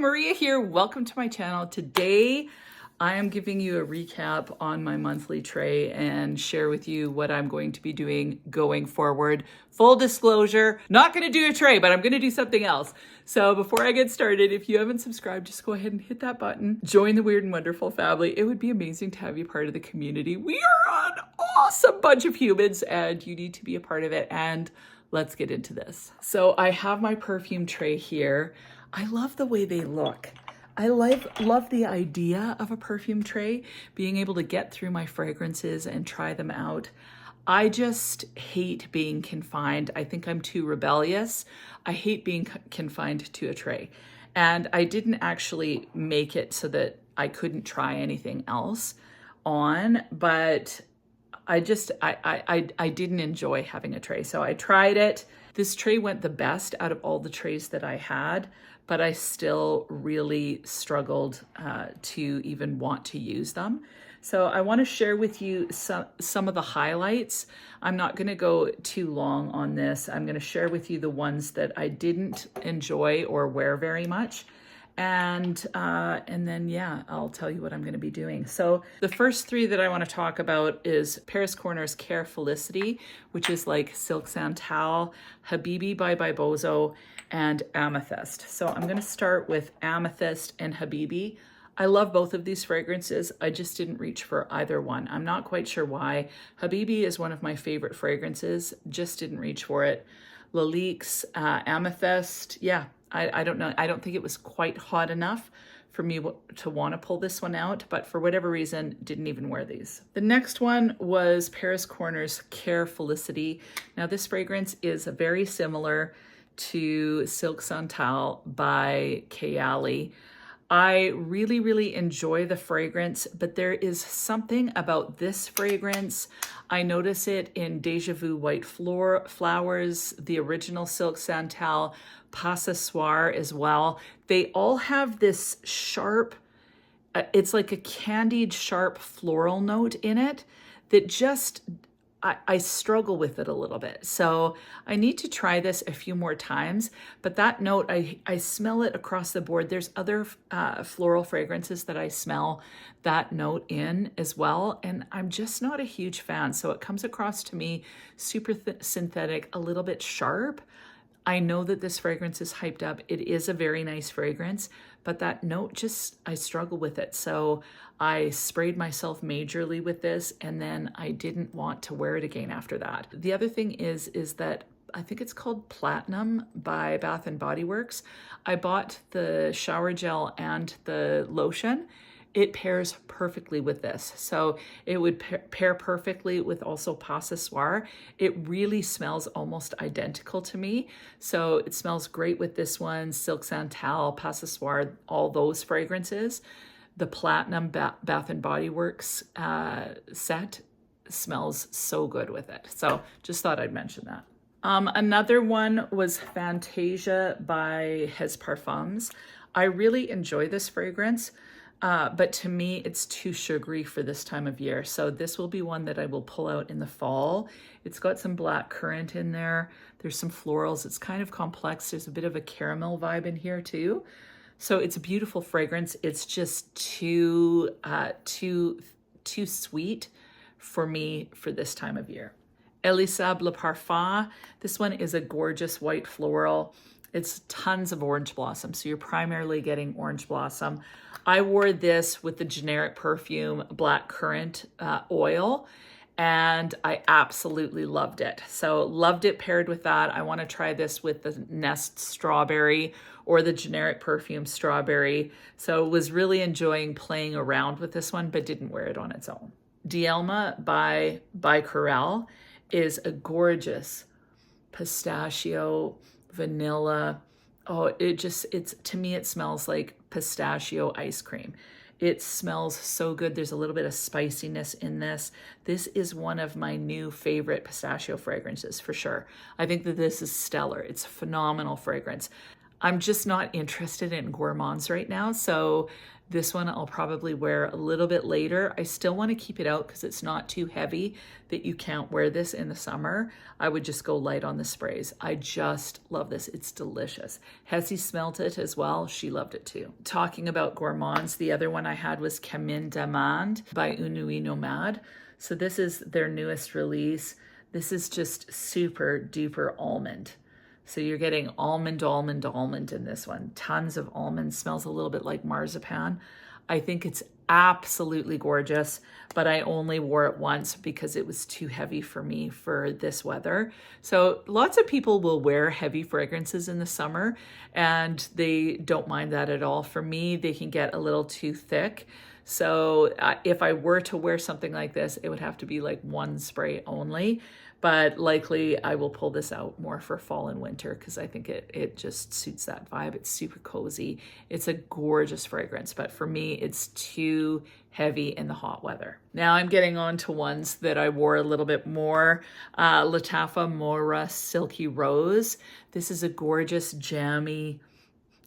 Maria here. Welcome to my channel. Today, I am giving you a recap on my monthly tray and share with you what I'm going to be doing going forward. Full disclosure, not going to do a tray, but I'm going to do something else. So before I get started, if you haven't subscribed, just go ahead and hit that button. Join the Weird and Wonderful family. It would be amazing to have you part of the community. We are an awesome bunch of humans and you need to be a part of it. And let's get into this. So I have my perfume tray here. I love the way they look. I love the idea of a perfume tray, being able to get through my fragrances and try them out. I just hate being confined. I think I'm too rebellious. I hate being confined to a tray. And I didn't actually make it so that I couldn't try anything else on, but I didn't enjoy having a tray. So I tried it. This tray went the best out of all the trays that I had, but I still really struggled to even want to use them. So I want to share with you some of the highlights. I'm not going to go too long on this. I'm going to share with you the ones that I didn't enjoy or wear very much. And then, yeah, I'll tell you what I'm going to be doing. So the first three that I want to talk about is Paris Corner's Care Felicity, which is like Silk Santal, HABIBI by ByBozo, and Amethyst. So I'm going to start with Amethyst and HABIBI. I love both of these fragrances. I just didn't reach for either one. I'm not quite sure why. HABIBI is one of my favorite fragrances. Just didn't reach for it. Lalique's Amethyst, yeah. I don't know. I don't think it was quite hot enough for me to want to pull this one out, but for whatever reason, didn't even wear these. The next one was Paris Corner's Care Felicity. Now this fragrance is very similar to Silk Santal by Kayali. I really enjoy the fragrance, but there is something about this fragrance. I notice it in Deja Vu White Flowers, the original Silk Santal, Passoir as well. They all have this sharp, it's like a candied sharp floral note in it that just, I struggle with it a little bit. So I need to try this a few more times, but that note, I smell it across the board. There's other floral fragrances that I smell that note in as well, and I'm just not a huge fan. So it comes across to me super synthetic, a little bit sharp. I know that this fragrance is hyped up. It is a very nice fragrance, but that note just, I struggle with it. So I sprayed myself majorly with this and then I didn't want to wear it again after that. The other thing is that I think it's called Platinum by Bath & Body Works. I bought the shower gel and the lotion. It pairs perfectly with this. So it would pair perfectly with also Passoir. It really smells almost identical to me. So it smells great with this one, Silk Santal, Passoir, all those fragrances. The Platinum Bath & Body Works set smells so good with it. So just thought I'd mention that. Another one was Fantasia by Perfumes. I really enjoy this fragrance. But to me, it's too sugary for this time of year. So this will be one that I will pull out in the fall. It's got some black currant in there. There's some florals. It's kind of complex. There's a bit of a caramel vibe in here too. So it's a beautiful fragrance. It's just too sweet for me for this time of year. Elisable Parfum. This one is a gorgeous white floral. It's tons of orange blossom. So you're primarily getting orange blossom. I wore this with the generic perfume black currant oil, and I absolutely loved it. So loved it paired with that. I want to try this with the Nest strawberry or the generic perfume strawberry. So was really enjoying playing around with this one, but didn't wear it on its own. Dielma by Corel is a gorgeous pistachio, vanilla. Oh, to me, it smells like pistachio ice cream. It smells so good. There's a little bit of spiciness in this. This is one of my new favorite pistachio fragrances for sure. I think that this is stellar. It's a phenomenal fragrance. I'm just not interested in gourmands right now. So this one I'll probably wear a little bit later. I still want to keep it out because it's not too heavy that you can't wear this in the summer. I would just go light on the sprays. I just love this. It's delicious. Hezzy smelled it as well. She loved it too. Talking about gourmands, the other one I had was Camine d'Amande by Une Nuit Nomade. So this is their newest release. This is just super duper almond. So you're getting almond, almond, almond in this one. Tons of almond. Smells a little bit like marzipan. I think it's absolutely gorgeous, but I only wore it once because it was too heavy for me for this weather. So lots of people will wear heavy fragrances in the summer and they don't mind that at all. For me, they can get a little too thick. So if I were to wear something like this, it would have to be like one spray only. But likely I will pull this out more for fall and winter because I think it just suits that vibe. It's super cozy. It's a gorgeous fragrance, but for me, it's too heavy in the hot weather. Now I'm getting on to ones that I wore a little bit more. Lattafa Mora Silky Rose. This is a gorgeous, jammy,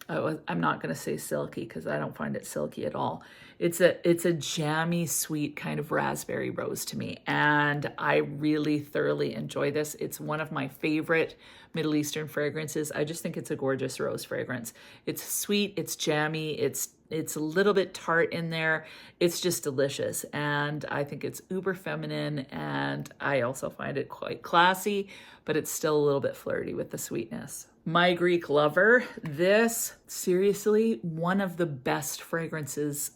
I'm not going to say silky because I don't find it silky at all. It's a jammy, sweet kind of raspberry rose to me, and I really thoroughly enjoy this. It's one of my favorite Middle Eastern fragrances. I just think it's a gorgeous rose fragrance. It's sweet, it's jammy, it's a little bit tart in there. It's just delicious, and I think it's uber feminine, and I also find it quite classy, but it's still a little bit flirty with the sweetness. My Greek Lover, this, seriously, one of the best fragrances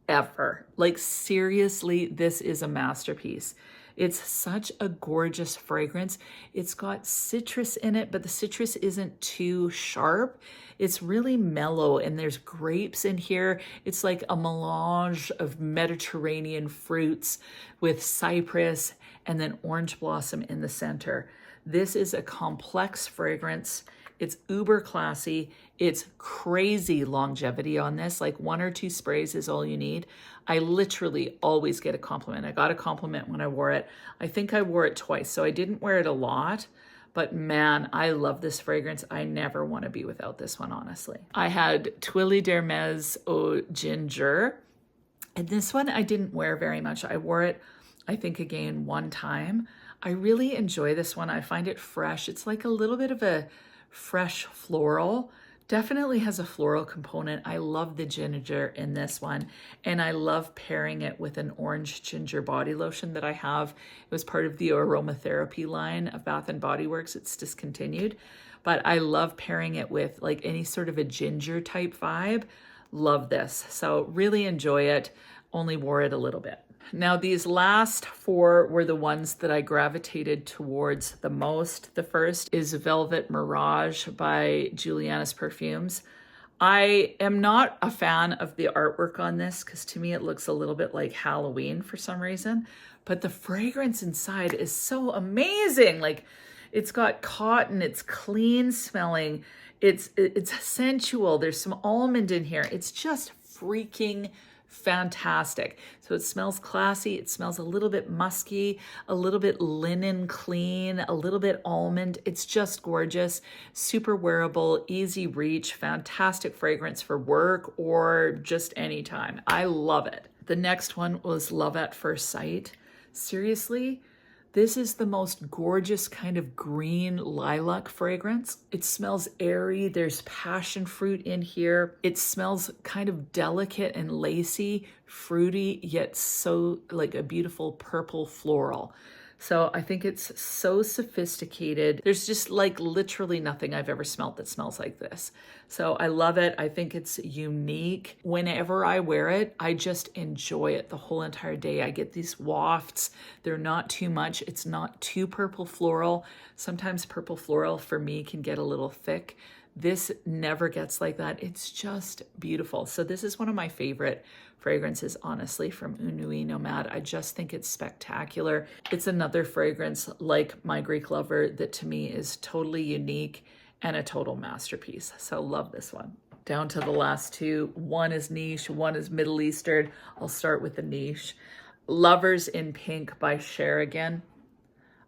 ever. Like seriously, this is a masterpiece. It's such a gorgeous fragrance. It's got citrus in it, but the citrus isn't too sharp. It's really mellow, and there's grapes in here. It's like a melange of Mediterranean fruits with cypress and then orange blossom in the center. This is a complex fragrance. It's uber classy. It's crazy longevity on this. Like 1 or 2 sprays is all you need. I literally always get a compliment. I got a compliment when I wore it. I think I wore it twice, so I didn't wear it a lot. But man, I love this fragrance. I never want to be without this one, honestly. I had Tuiles d'Hermès Au Ginger. And this one I didn't wear very much. I wore it, I think, again, one time. I really enjoy this one. I find it fresh. It's like a little bit of a fresh floral. Definitely has a floral component. I love the ginger in this one, and I love pairing it with an orange ginger body lotion that I have. It was part of the aromatherapy line of Bath & Body Works. It's discontinued, but I love pairing it with like any sort of a ginger type vibe. Love this. So really enjoy it. Only wore it a little bit. Now, these last 4 were the ones that I gravitated towards the most. The first is Velvet Mirage by Juliana's Perfumes. I am not a fan of the artwork on this because to me it looks a little bit like Halloween for some reason, but the fragrance inside is so amazing. Like, it's got cotton, it's clean smelling, it's sensual. There's some almond in here. It's just freaking fantastic. So it smells classy. It smells a little bit musky, a little bit linen clean, a little bit almond. It's just gorgeous, super wearable, easy reach, fantastic fragrance for work or just anytime. I love it. The next one was Love at First Sight. Seriously, this is the most gorgeous kind of green lilac fragrance. It smells airy. There's passion fruit in here. It smells kind of delicate and lacy, fruity, yet so like a beautiful purple floral. So I think it's so sophisticated. There's just like literally nothing I've ever smelled that smells like this. So I love it. I think it's unique. Whenever I wear it, I just enjoy it the whole entire day. I get these wafts. They're not too much. It's not too purple floral. Sometimes purple floral for me can get a little thick. This never gets like that. It's just beautiful. So this is one of my favorite fragrances, honestly, from Une Nuit Nomade. I just think it's spectacular. It's another fragrance like My Greek Lover that to me is totally unique and a total masterpiece. So love this one. Down to the last 2. One is niche, one is Middle Eastern. I'll start with the niche. Lovers in Pink by Sherigan.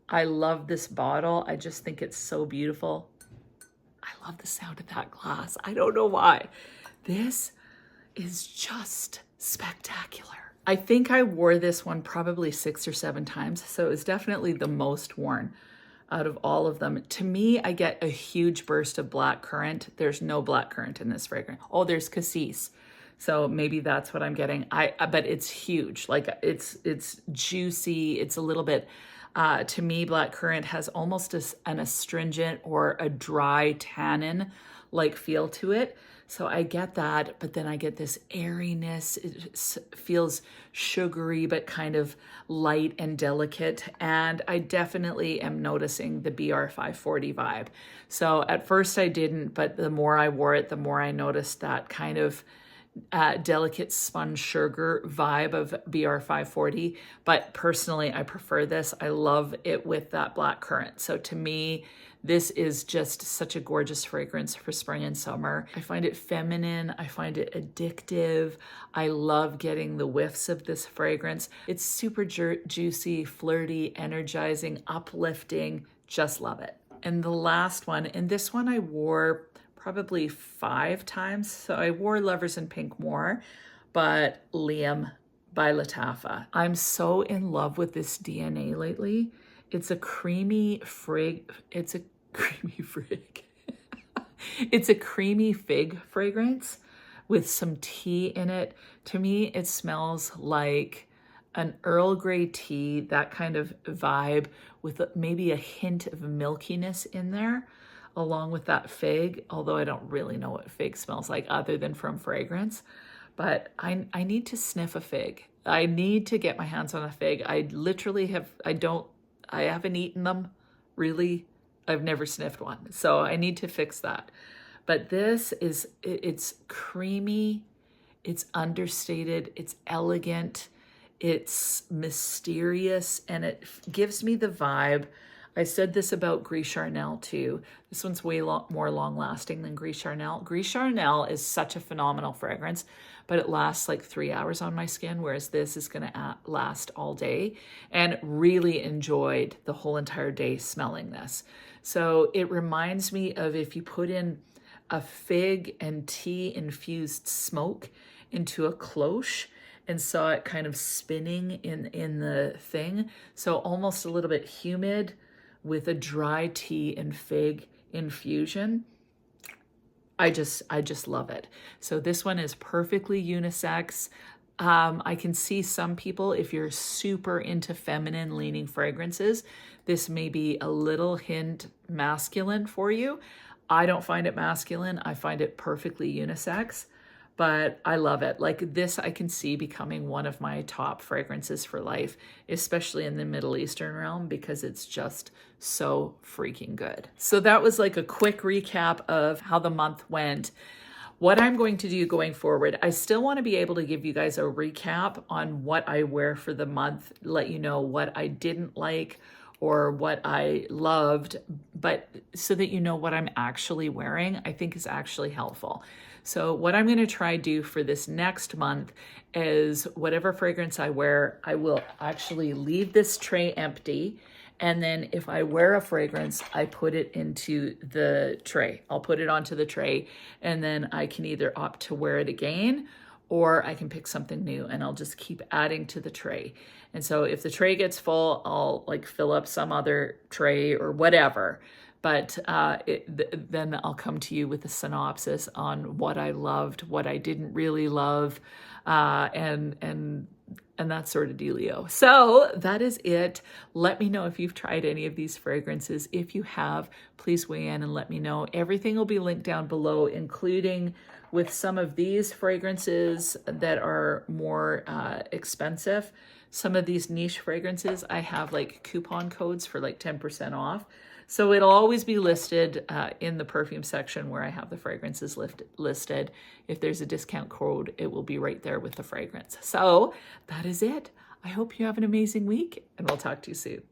I love this bottle. I just think it's so beautiful. I love the sound of that glass. I don't know why. This is just spectacular. I think I wore this one probably 6 or 7 times, so it's definitely the most worn out of all of them. To me, I get a huge burst of blackcurrant. There's no blackcurrant in this fragrance. Oh, there's cassis. So maybe that's what I'm getting. But it's huge. Like it's juicy. It's a little bit, to me, blackcurrant has almost an astringent or a dry tannin like feel to it. So I get that, but then I get this airiness. It feels sugary, but kind of light and delicate. And I definitely am noticing the BR540 vibe. So at first I didn't, but the more I wore it, the more I noticed that kind of delicate sponge sugar vibe of BR540. But personally, I prefer this. I love it with that blackcurrant. So to me, this is just such a gorgeous fragrance for spring and summer. I find it feminine. I find it addictive. I love getting the whiffs of this fragrance. It's super juicy, flirty, energizing, uplifting. Just love it. And the last one, and this one I wore probably 5 times. So I wore Lovers in Pink more, but Liam by Lattafa. I'm so in love with this DNA lately. It's a creamy frig. It's a creamy frig. It's a creamy fig fragrance with some tea in it. To me, it smells like an Earl Grey tea, that kind of vibe with maybe a hint of milkiness in there, along with that fig, although I don't really know what fig smells like other than from fragrance. But I need to sniff a fig. I need to get my hands on a fig. I literally I haven't eaten them, really. I've never sniffed one. So I need to fix that. But this is, it's creamy, it's understated, it's elegant, it's mysterious, and it gives me the vibe. I said this about Gris Charnel too. This one's way more long lasting than Gris Charnel. Gris Charnel is such a phenomenal fragrance, but it lasts like 3 hours on my skin, whereas this is gonna last all day, and really enjoyed the whole entire day smelling this. So it reminds me of if you put in a fig and tea infused smoke into a cloche and saw it kind of spinning in the thing. So almost a little bit humid with a dry tea and fig infusion. I just love it. So this one is perfectly unisex. I can see some people, if you're super into feminine leaning fragrances, this may be a little hint masculine for you. I don't find it masculine. I find it perfectly unisex, but I love it. Like this, I can see becoming one of my top fragrances for life, especially in the Middle Eastern realm, because it's just so freaking good. So that was like a quick recap of how the month went. What I'm going to do going forward, I still want to be able to give you guys a recap on what I wear for the month, let you know what I didn't like or what I loved, but so that you know what I'm actually wearing, I think is actually helpful. So what I'm going to try do for this next month is whatever fragrance I wear, I will actually leave this tray empty. And then if I wear a fragrance, I put it into the tray. I'll put it onto the tray, and then I can either opt to wear it again, or I can pick something new, and I'll just keep adding to the tray. And so if the tray gets full, I'll like fill up some other tray or whatever. But then I'll come to you with a synopsis on what I loved, what I didn't really love, and that sort of dealio. So that is it. Let me know if you've tried any of these fragrances. If you have, please weigh in and let me know. Everything will be linked down below, including with some of these fragrances that are more expensive. Some of these niche fragrances, I have like coupon codes for like 10% off. So it'll always be listed in the perfume section where I have the fragrances listed. If there's a discount code, it will be right there with the fragrance. So that is it. I hope you have an amazing week, and we'll talk to you soon.